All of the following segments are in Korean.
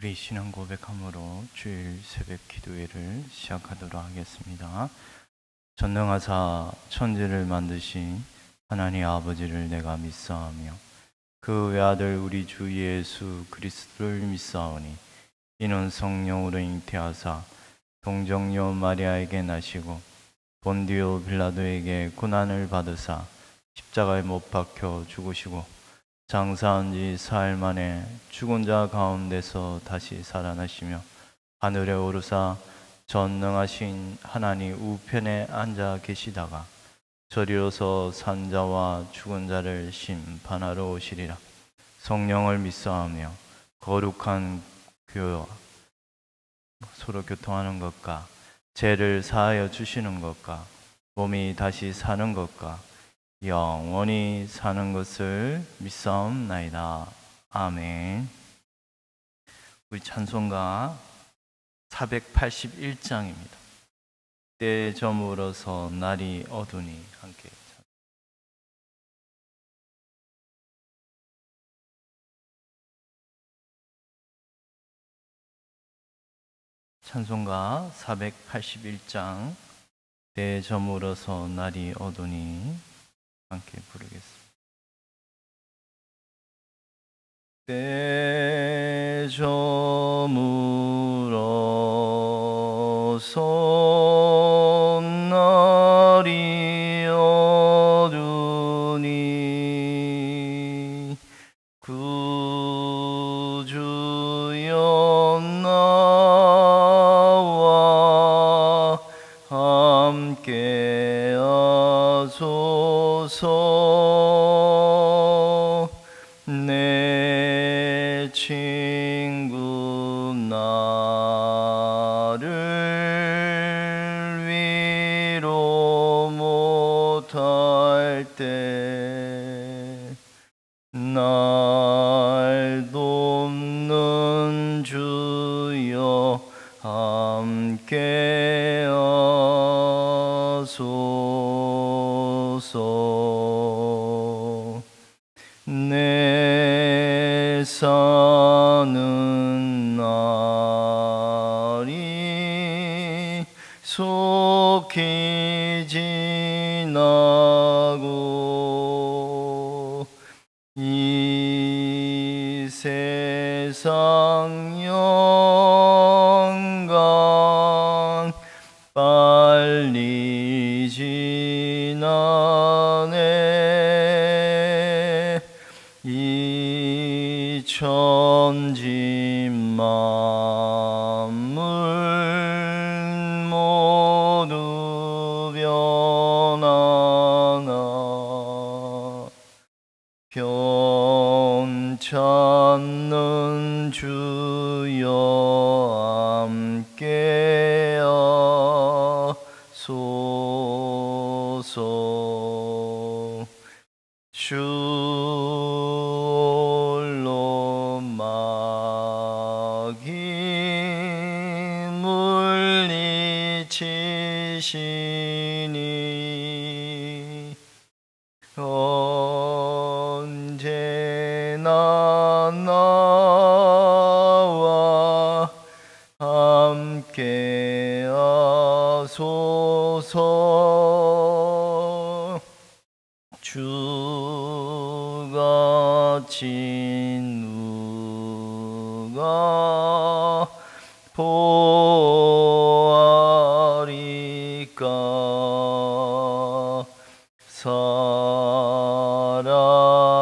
우리 신앙 고백함으로 주일 새벽 기도회를 시작하도록 하겠습니다. 전능하사 천지를 만드신 하나님 아버지를 내가 믿사오며 그 외아들 우리 주 예수 그리스도를 믿사오니 이는 성령으로 잉태하사 동정녀 마리아에게 나시고 본디오 빌라도에게 고난을 받으사 십자가에 못 박혀 죽으시고 장사한 지 사흘 만에 죽은 자 가운데서 다시 살아나시며 하늘에 오르사 전능하신 하나님 우편에 앉아 계시다가 저리로서 산자와 죽은 자를 심판하러 오시리라. 성령을 믿사오며 거룩한 교회와 서로 교통하는 것과 죄를 사하여 주시는 것과 몸이 다시 사는 것과 영원히 사는 것을 믿사옵나이다. 아멘. 우리 찬송가 481장입니다. 때에 저물어서 날이 어두니 함께 찬송가 481장 때에 저물어서 날이 어두니 함께 부르겠습니다. 때 저물어서 날이 어두니 구주여 나와 함께 하소서. 내 친구 나를 위로 못할 때 날 돕는 주여 함께 하소서. 내 사는 날이 속히 지나고 이 세상 영광 빨리 지나네. 이 천지 만물 모두 변하나 변찮는 주여 함께 하소서. 주 홀로 마귀 물리치시니 언제나 나와 함께 하소서. 주같이 누가 보아리까.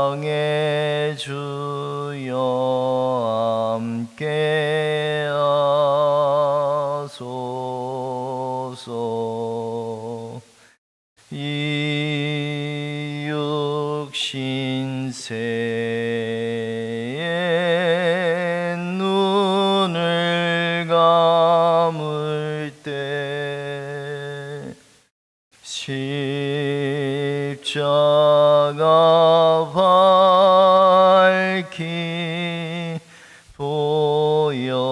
사랑의 주여 함께 하소서. 이 육신세에 눈을 감을 때 십자가 밝히 보여주소서.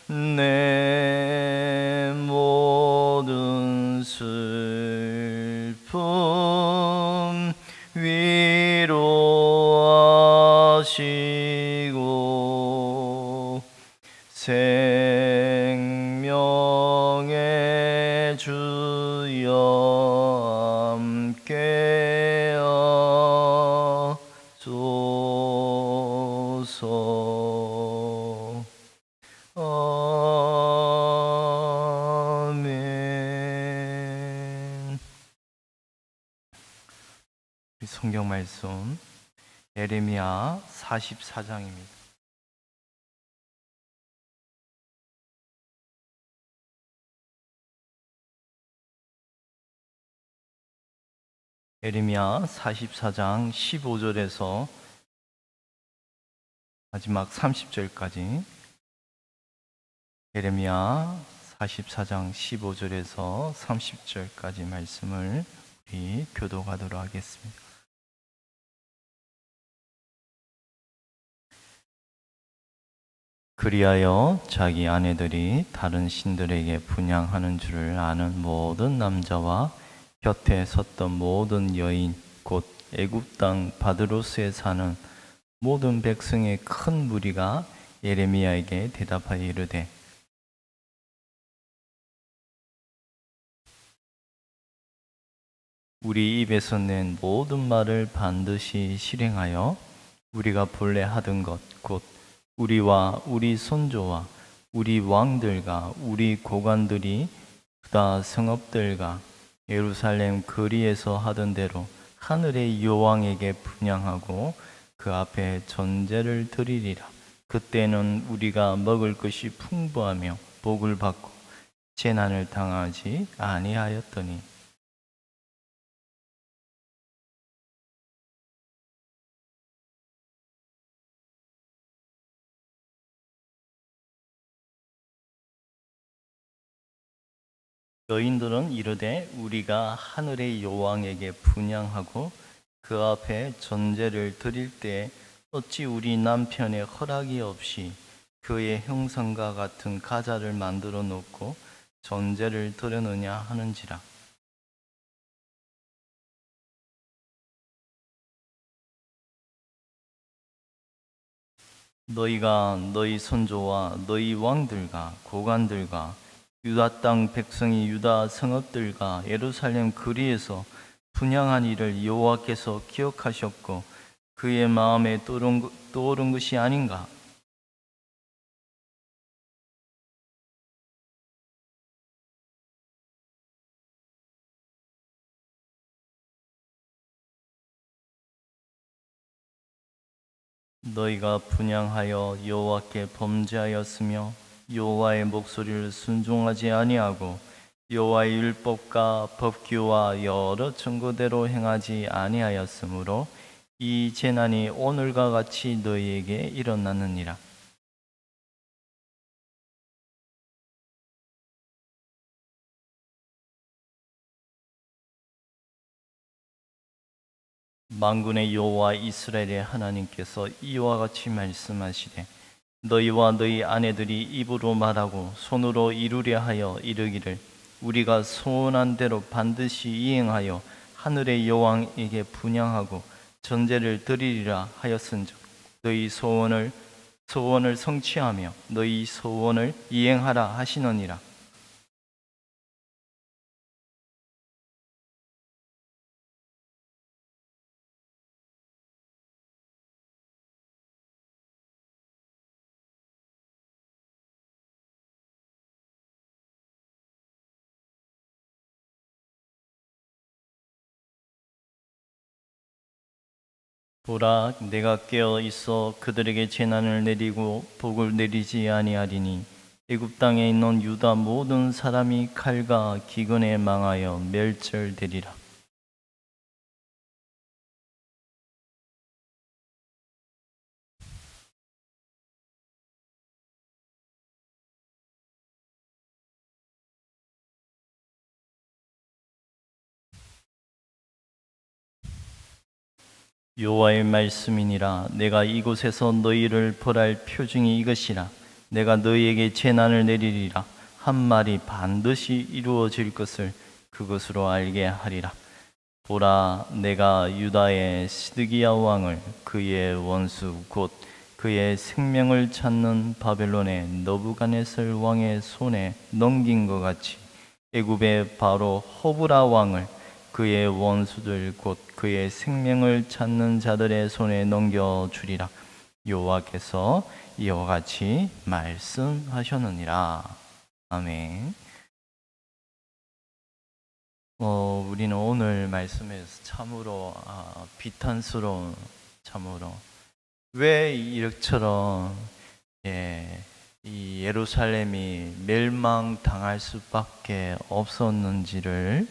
내 모든 슬픔 위로 성경 말씀 예레미야 44장입니다. 예레미야 44장 15절에서 마지막 30절까지, 예레미야 44장 15절에서 30절까지 말씀을 우리 교독하도록 하겠습니다. 그리하여 자기 아내들이 다른 신들에게 분향하는 줄을 아는 모든 남자와 곁에 섰던 모든 여인, 곧 애굽 땅 바드로스에 사는 모든 백성의 큰 무리가 예레미야에게 대답하여 이르되, 우리 입에서 낸 모든 말을 반드시 실행하여 우리가 본래 하던 것, 곧 우리와 우리 손조와 우리 왕들과 우리 고관들이 유다 성읍들과 예루살렘 거리에서 하던 대로 하늘의 여왕에게 분향하고 그 앞에 전제를 드리리라. 그때는 우리가 먹을 것이 풍부하며 복을 받고 재난을 당하지 아니하였더니, 여인들은 이르되, 우리가 하늘의 여왕에게 분향하고 그 앞에 전제를 드릴 때 어찌 우리 남편의 허락이 없이 그의 형상과 같은 가자를 만들어 놓고 전제를 드렸느냐 하는지라. 너희가 너희 손조와 너희 왕들과 고관들과 유다 땅 백성이 유다 성읍들과 예루살렘 거리에서 분향한 일을 여호와께서 기억하셨고 그의 마음에 떠오른 것이 아닌가? 너희가 분향하여 여호와께 범죄하였으며 여호와의 목소리를 순종하지 아니하고 여호와의 율법과 법규와 여러 증거대로 행하지 아니하였으므로 이 재난이 오늘과 같이 너희에게 일어났느니라. 만군의 여호와 이스라엘의 하나님께서 이와 같이 말씀하시되, 너희와 너희 아내들이 입으로 말하고 손으로 이루려 하여 이르기를, 우리가 소원한 대로 반드시 이행하여 하늘의 여왕에게 분향하고 전제를 드리리라 하였은즉 너희 소원을 성취하며 너희 소원을 이행하라 하시느니라. 보라, 내가 깨어 있어 그들에게 재난을 내리고 복을 내리지 아니하리니 애굽 땅에 있는 유다 모든 사람이 칼과 기근에 망하여 멸절되리라. 여호와의 말씀이니라. 내가 이곳에서 너희를 벌할 표징이 이것이라. 내가 너희에게 재난을 내리리라. 한 말이 반드시 이루어질 것을 그것으로 알게 하리라. 보라, 내가 유다의 시드기야 왕을 그의 원수 곧 그의 생명을 찾는 바벨론의 너부갓네살 왕의 손에 넘긴 것 같이 애굽의 바로 호브라 왕을 그의 원수들 곧 그의 생명을 찾는 자들의 손에 넘겨주리라. 여호와께서 이와 같이 말씀하셨느니라. 아멘. 우리는 오늘 말씀에서 참으로 비탄스러운, 참으로 왜 이렇처럼 이 예루살렘이 멸망당할 수밖에 없었는지를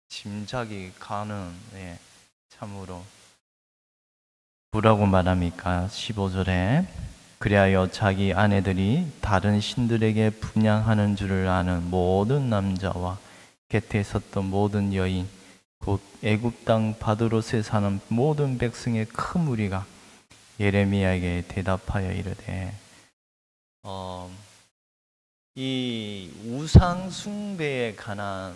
짐작이 가는, 참으로 뭐라고 말합니까? 15절에 그리하여 자기 아내들이 다른 신들에게 분향하는 줄을 아는 모든 남자와 곁에 섰던 모든 여인 곧 애굽 땅 바드롯에 사는 모든 백성의 큰 무리가 예레미야에게 대답하여 이르되 이 우상 숭배에 관한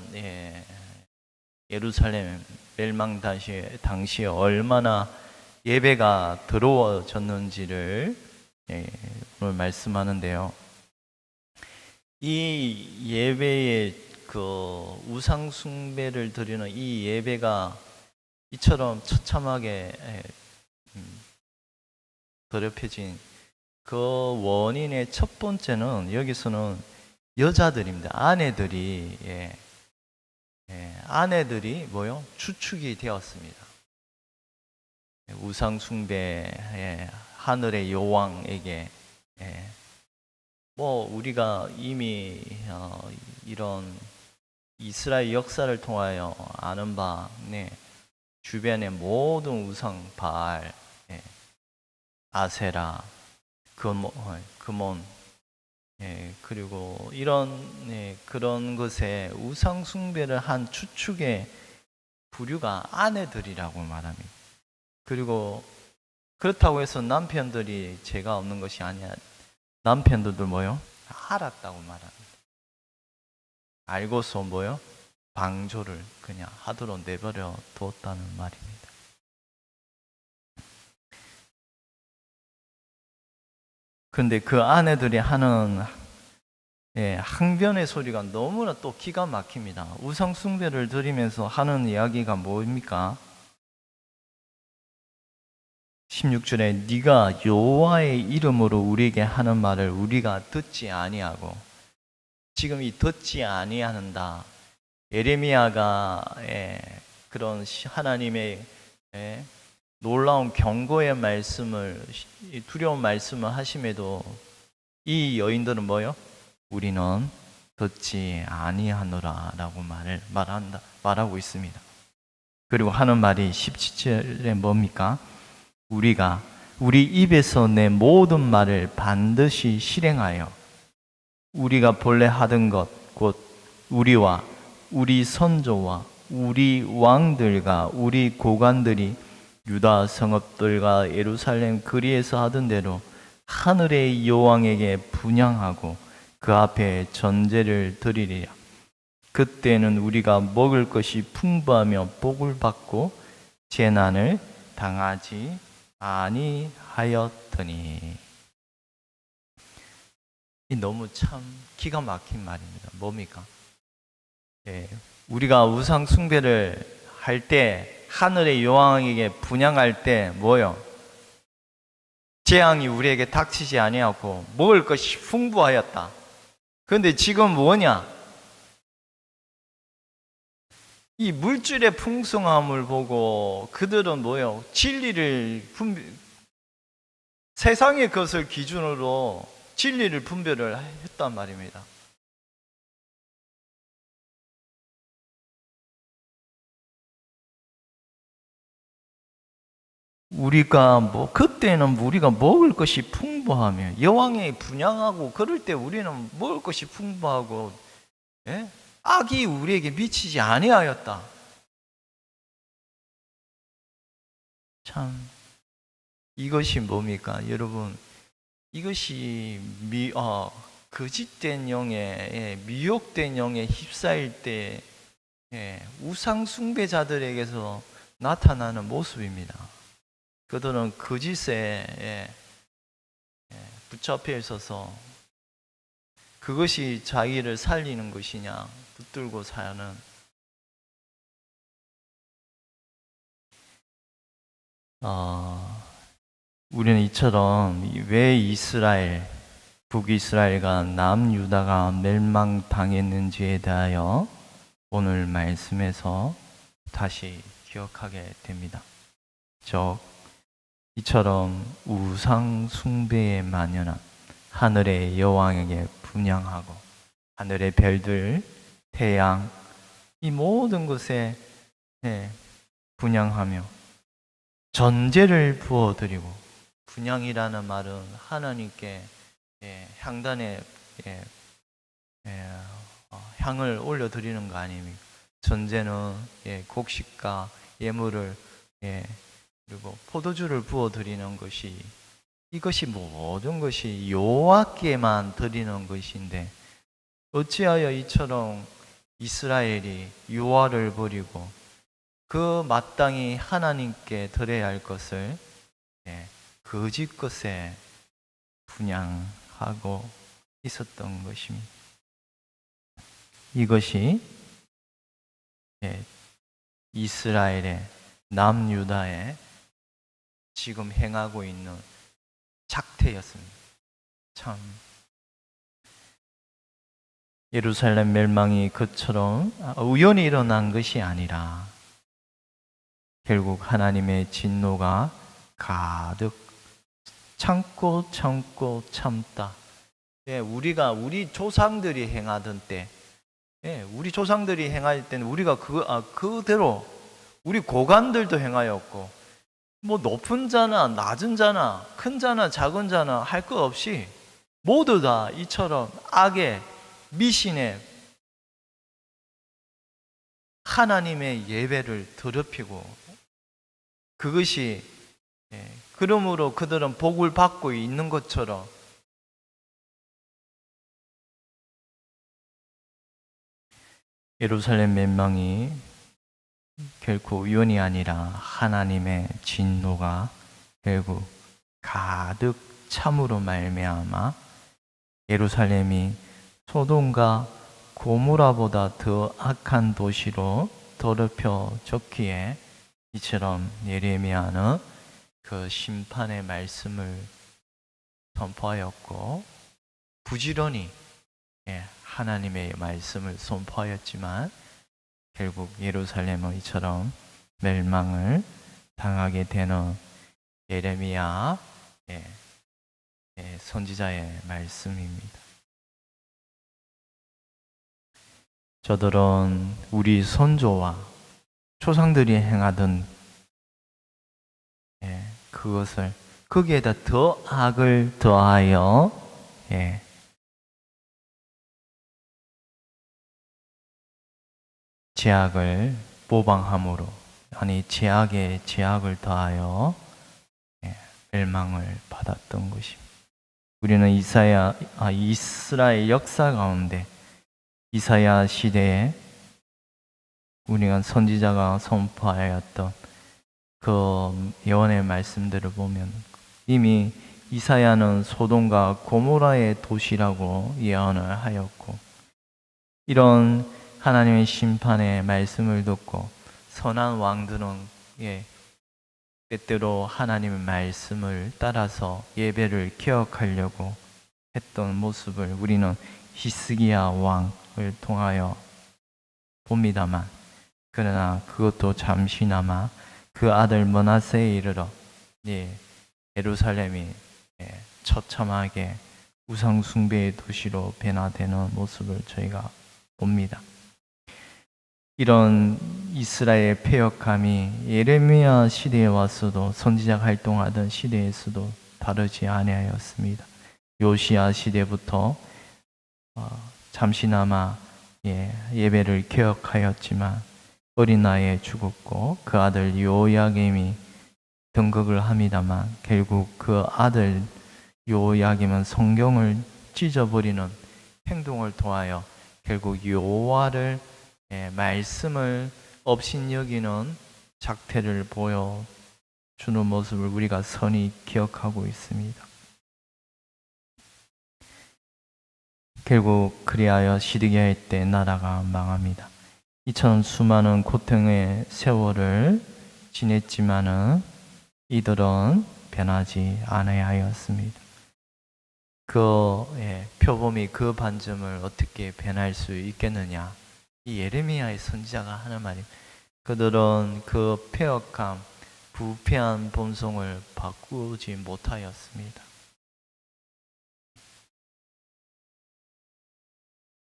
예루살렘 멸망 당시에 얼마나 예배가 더러워졌는지를 오늘 말씀하는데요. 이 예배의 그 우상 숭배를 드리는 이 예배가 이처럼 처참하게 더럽혀진 그 원인의 첫 번째는 여기서는 여자들입니다. 아내들이 주축이 되었습니다. 우상 숭배, 하늘의 여왕에게 우리가 이미 이런 이스라엘 역사를 통하여 아는 바, 주변의 모든 우상 바알, 아세라, 금온, 그리고 이런 그런 것에 우상 숭배를 한 추축의 부류가 아내들이라고 말합니다. 그리고 그렇다고 해서 남편들이 죄가 없는 것이 아니야. 남편들도 알았다고 말합니다. 알고서 방조를 그냥 하도록 내버려 두었다는 말입니다. 그런데 그 아내들이 하는 항변의 소리가 너무나 또 기가 막힙니다. 우상 숭배를 드리면서 하는 이야기가 뭡니까? 16절에 네가 여호와의 이름으로 우리에게 하는 말을 우리가 듣지 아니하고, 지금 이 듣지 아니한다, 예레미야가 그런 하나님의 놀라운 경고의 말씀을, 두려운 말씀을 하심에도 이 여인들은 우리는 듣지 아니하노라 라고 말하고 있습니다. 그리고 하는 말이 17절에 뭡니까? 우리가 우리 입에서 내 모든 말을 반드시 실행하여 우리가 본래 하던 것 곧 우리와 우리 선조와 우리 왕들과 우리 고관들이 유다 성읍들과 예루살렘 거리에서 하던 대로 하늘의 여왕에게 분향하고 그 앞에 전제를 드리리라. 그때는 우리가 먹을 것이 풍부하며 복을 받고 재난을 당하지 아니하였더니. 이 너무 참 기가 막힌 말입니다. 뭡니까? 우리가 우상 숭배를 할 때, 하늘의 여왕에게 분향할 때 재앙이 우리에게 닥치지 아니하고 먹을 것이 풍부하였다. 그런데 지금 이 물질의 풍성함을 보고 그들은 진리를 세상의 것을 기준으로 진리를 분별을 했단 말입니다. 그때는 우리가 먹을 것이 풍부하며 여왕이 분향하고 그럴 때 우리는 먹을 것이 풍부하고 악이 우리에게 미치지 아니하였다. 참, 이것이 뭡니까? 여러분, 이것이 거짓된 영에, 미혹된 영에 휩싸일 때 우상 숭배자들에게서 나타나는 모습입니다. 그들은 거짓에 붙잡혀 있어서 그것이 자기를 살리는 것이냐 붙들고 사는, 우리는 이처럼 왜 북이스라엘과 남유다가 멸망당했는지에 대하여 오늘 말씀에서 다시 기억하게 됩니다. 이처럼 우상 숭배에 만연한 하늘의 여왕에게 분향하고 하늘의 별들, 태양, 이 모든 것에 분향하며 전제를 부어드리고, 분향이라는 말은 하나님께 향단에 향을 올려드리는 거 아닙니까? 전제는 곡식과 예물을 그리고 포도주를 부어드리는 것이, 이것이 모든 것이 여호와께만 드리는 것인데 어찌하여 이처럼 이스라엘이 여호와를 버리고 그 마땅히 하나님께 드려야 할 것을 거짓 것에 분향하고 있었던 것입니다. 이것이 이스라엘의 남유다의 지금 행하고 있는 작태였습니다. 참, 예루살렘 멸망이 그처럼 우연히 일어난 것이 아니라 결국 하나님의 진노가 가득 참고 참다. 우리 조상들이 행하던 때, 우리 조상들이 행할 때는 우리가 그대로 우리 고관들도 행하였고, 뭐 높은 자나 낮은 자나 큰 자나 작은 자나 할 것 없이 모두 다 이처럼 악의 미신에 하나님의 예배를 더럽히고, 그것이 그러므로 그들은 복을 받고 있는 것처럼 예루살렘 멸망이 결코 우연이 아니라 하나님의 진노가 결국 가득 참으로 말미암아 예루살렘이 소돔과 고모라보다 더 악한 도시로 더럽혀졌기에 이처럼 예레미야는 그 심판의 말씀을 선포하였고, 부지런히 하나님의 말씀을 선포하였지만 결국 예루살렘은 이처럼 멸망을 당하게 되는 예레미야 선지자의 말씀입니다. 저들은 우리 선조와 조상들이 행하던 그것을 거기에다 더 악을 더하여 제약을 모방함으로, 제약에 제약을 더하여 멸망을 받았던 것입니다. 우리는 이스라엘 역사 가운데 이사야 시대에 우리가 선지자가 선포하였던 그 예언의 말씀들을 보면 이미 이사야는 소돔과 고모라의 도시라고 예언을 하였고, 이런 하나님의 심판의 말씀을 듣고 선한 왕들은 때때로 하나님의 말씀을 따라서 예배를 개혁하려고 했던 모습을 우리는 히스기야 왕을 통하여 봅니다만, 그러나 그것도 잠시나마 그 아들 므낫세에 이르러 예루살렘이 처참하게 우상 숭배의 도시로 변화되는 모습을 저희가 봅니다. 이런 이스라엘 패역함이 예레미야 시대에 와서도, 선지자 활동하던 시대에서도 다르지 아니하였습니다. 요시야 시대부터 잠시나마 예배를 개혁하였지만 어린 나이에 죽었고, 그 아들 요야김이 등극을 합니다만 결국 그 아들 요야김은 성경을 찢어버리는 행동을 통하여 결국 여호와를 말씀을 업신여기는 작태를 보여주는 모습을 우리가 선히 기억하고 있습니다. 결국 그리하여 시드기야의 때 나라가 망합니다. 이처럼 수많은 고통의 세월을 지냈지만은 이들은 변하지 아니하였습니다. 그 표범이 그 반점을 어떻게 변할 수 있겠느냐? 이 예레미야의 선지자가 하는 말이, 그들은 그 폐역함, 부패한 본성을 바꾸지 못하였습니다.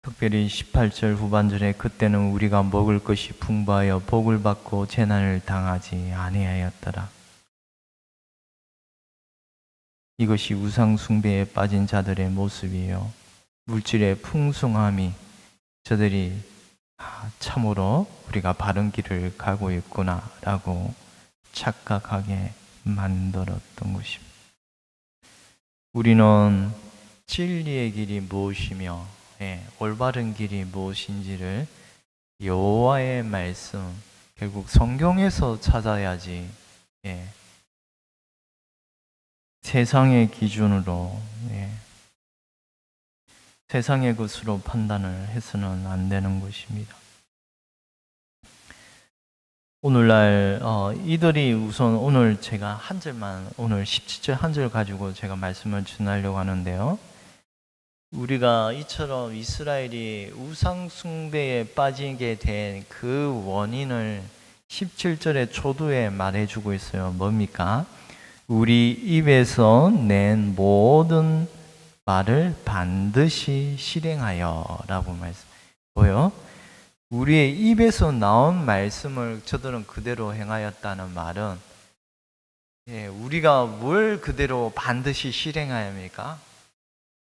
특별히 18절 후반절에 그때는 우리가 먹을 것이 풍부하여 복을 받고 재난을 당하지 아니하였더라. 이것이 우상 숭배에 빠진 자들의 모습이에요. 물질의 풍성함이 저들이 참으로 우리가 바른 길을 가고 있구나라고 착각하게 만들었던 것입니다. 우리는 진리의 길이 무엇이며 올바른 길이 무엇인지를 여호와의 말씀, 결국 성경에서 찾아야지 세상의 기준으로 세상의 것으로 판단을 해서는 안 되는 것입니다. 오늘날 이들이 우선 오늘 제가 한 절만, 오늘 17절 한 절 가지고 제가 말씀을 전하려고 하는데요. 우리가 이처럼 이스라엘이 우상 숭배에 빠지게 된 그 원인을 17절의 초두에 말해주고 있어요. 뭡니까? 우리 입에서 낸 모든 말을 반드시 실행하여 라고 말씀. 뭐요? 우리의 입에서 나온 말씀을 저들은 그대로 행하였다는 말은 우리가 뭘 그대로 반드시 실행해야 합니까?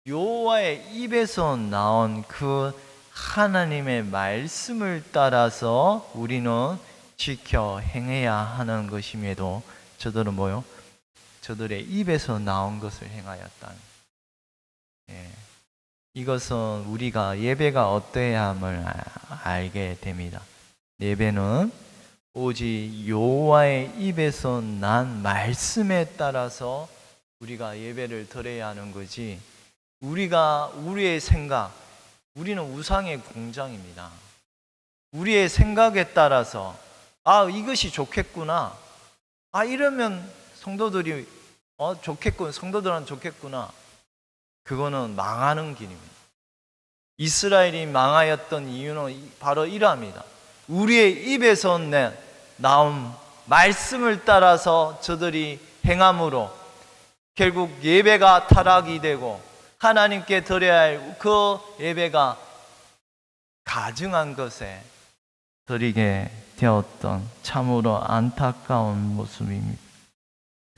여호와의 입에서 나온 그 하나님의 말씀을 따라서 우리는 지켜 행해야 하는 것임에도 저들은 뭐요? 저들의 입에서 나온 것을 행하였다는. 이것은 우리가 예배가 어떠해야 함을 알게 됩니다. 예배는 오직 여호와의 입에서 난 말씀에 따라서 우리가 예배를 드려야 하는 거지, 우리의 생각, 우리는 우상의 공장입니다. 우리의 생각에 따라서 이것이 좋겠구나, 이러면 성도들이 좋겠군, 성도들은 좋겠구나. 그거는 망하는 길입니다. 이스라엘이 망하였던 이유는 바로 이러합니다. 우리의 입에서 나온 말씀을 따라서 저들이 행함으로 결국 예배가 타락이 되고 하나님께 드려야 할 그 예배가 가증한 것에 드리게 되었던 참으로 안타까운 모습입니다.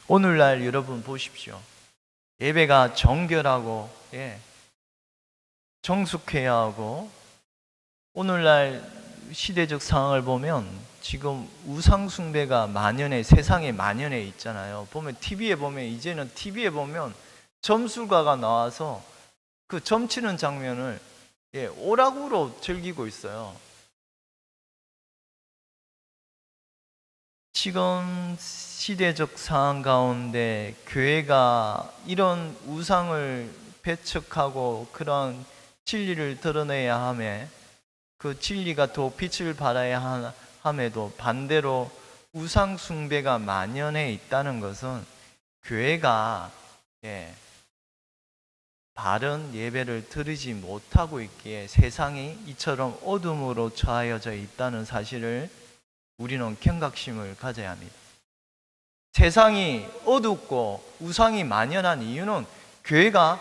오늘날 여러분 보십시오. 예배가 정결하고 정숙해야 하고, 오늘날 시대적 상황을 보면 지금 우상 숭배가 세상에 만연해 있잖아요. 이제는 TV에 보면 점술가가 나와서 그 점치는 장면을 오락으로 즐기고 있어요. 지금 시대적 상황 가운데 교회가 이런 우상을 배척하고 그런 진리를 드러내야 하며 그 진리가 더 빛을 발해야 함에도 반대로 우상 숭배가 만연해 있다는 것은 교회가 바른 예배를 드리지 못하고 있기에 세상이 이처럼 어둠으로 처하여져 있다는 사실을 우리는 경각심을 가져야 합니다. 세상이 어둡고 우상이 만연한 이유는 교회가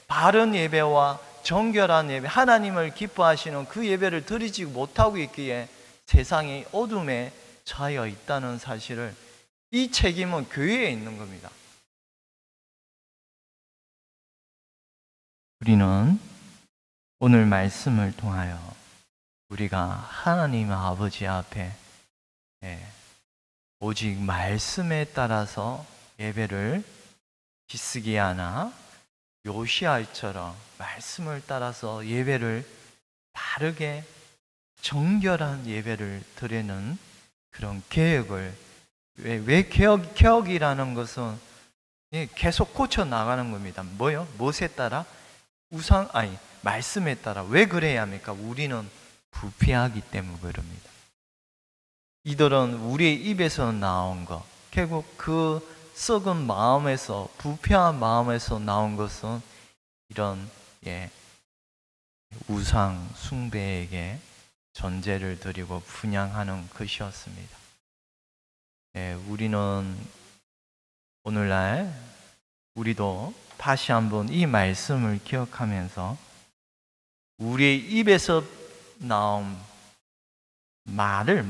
바른 예배와 정결한 예배, 하나님을 기뻐하시는 그 예배를 드리지 못하고 있기에 세상이 어둠에 처하여 있다는 사실을, 이 책임은 교회에 있는 겁니다. 우리는 오늘 말씀을 통하여 우리가 하나님 아버지 앞에 오직 말씀에 따라서 예배를 히스기야나 요시야처럼 말씀을 따라서 예배를 바르게 정결한 예배를 드리는 그런 개혁을, 왜 개혁이라는 것은 계속 고쳐 나가는 겁니다. 뭐요? 무엇에 따라? 말씀에 따라. 왜 그래야 합니까? 우리는 부패하기 때문에 그럽니다. 이들은 우리의 입에서 나온 것, 결국 그 썩은 마음에서, 부패한 마음에서 나온 것은 이런 우상 숭배에게 존재를 드리고 분양하는 것이었습니다. 우리는 오늘날 우리도 다시 한번 이 말씀을 기억하면서 우리의 입에서 나온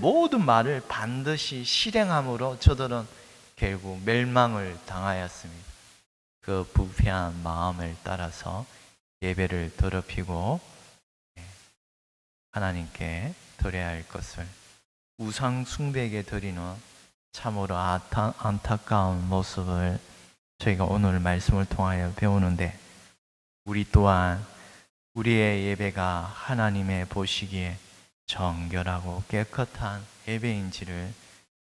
모든 말을 반드시 실행함으로 저들은 결국 멸망을 당하였습니다. 그 부패한 마음을 따라서 예배를 더럽히고 하나님께 드려야 할 것을 우상 숭배에게 드리는 참으로 안타까운 모습을 저희가 오늘 말씀을 통하여 배우는데, 우리 또한 우리의 예배가 하나님의 보시기에 정결하고 깨끗한 예배인지를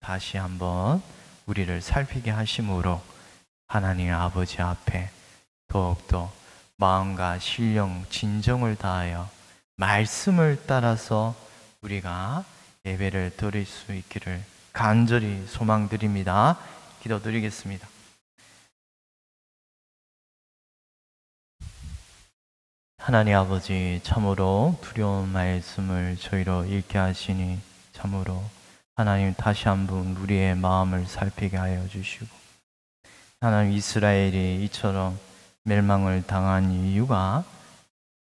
다시 한번 우리를 살피게 하심으로 하나님 아버지 앞에 더욱더 마음과 신령 진정을 다하여 말씀을 따라서 우리가 예배를 드릴 수 있기를 간절히 소망드립니다. 기도드리겠습니다. 하나님 아버지, 참으로 두려운 말씀을 저희로 읽게 하시니 참으로 하나님 다시 한번 우리의 마음을 살피게 하여 주시고, 하나님 이스라엘이 이처럼 멸망을 당한 이유가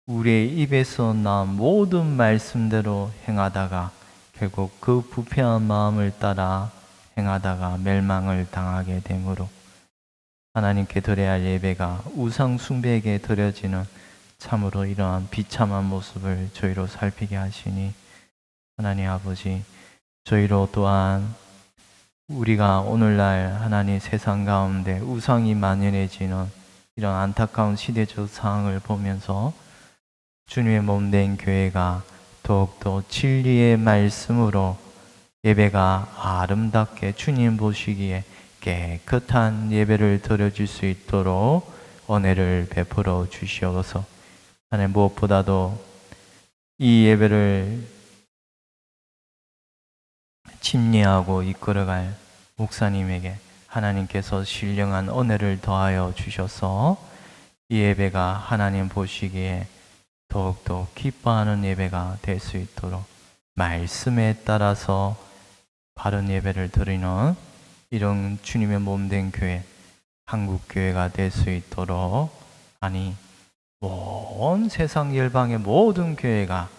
우리의 입에서 나온 모든 말씀대로 행하다가 결국 그 부패한 마음을 따라 행하다가 멸망을 당하게 되므로 하나님께 드려야 할 예배가 우상 숭배에게 드려지는 참으로 이러한 비참한 모습을 저희로 살피게 하시니, 하나님 아버지, 저희로 또한 우리가 오늘날 하나님 세상 가운데 우상이 만연해지는 이런 안타까운 시대적 상황을 보면서 주님의 몸된 교회가 더욱더 진리의 말씀으로 예배가 아름답게 주님 보시기에 깨끗한 예배를 드려줄 수 있도록 은혜를 베풀어 주시옵소서. 하나님, 무엇보다도 이 예배를 침례하고 이끌어갈 목사님에게 하나님께서 신령한 은혜를 더하여 주셔서 이 예배가 하나님 보시기에 더욱더 기뻐하는 예배가 될 수 있도록 말씀에 따라서 바른 예배를 드리는 이런 주님의 몸된 교회, 한국교회가 될 수 있도록, 아니 온 세상 열방의 모든 교회가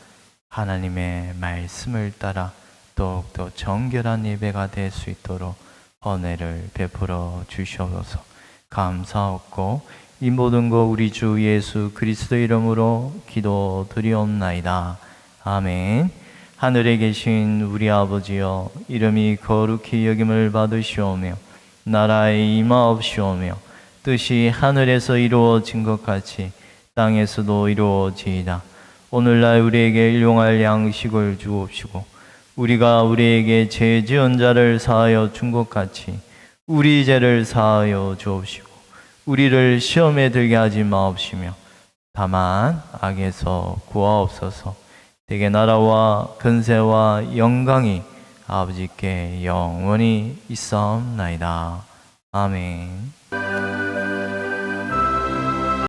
하나님의 말씀을 따라 더욱더 정결한 예배가 될 수 있도록 은혜를 베풀어 주시옵소서. 감사하고 이 모든 거 우리 주 예수 그리스도 이름으로 기도드리옵나이다. 아멘. 하늘에 계신 우리 아버지여, 이름이 거룩히 여김을 받으시오며 나라의 임하옵시오며 뜻이 하늘에서 이루어진 것 같이 땅에서도 이루어지이다. 오늘날 우리에게 일용할 양식을 주옵시고 우리가 우리에게 죄 지은 자를 사하여 준 것 같이 우리 죄를 사하여 주옵시고 우리를 시험에 들게 하지 마옵시며 다만 악에서 구하옵소서. 대개 나라와 근세와 영광이 아버지께 영원히 있사옵나이다. 아멘.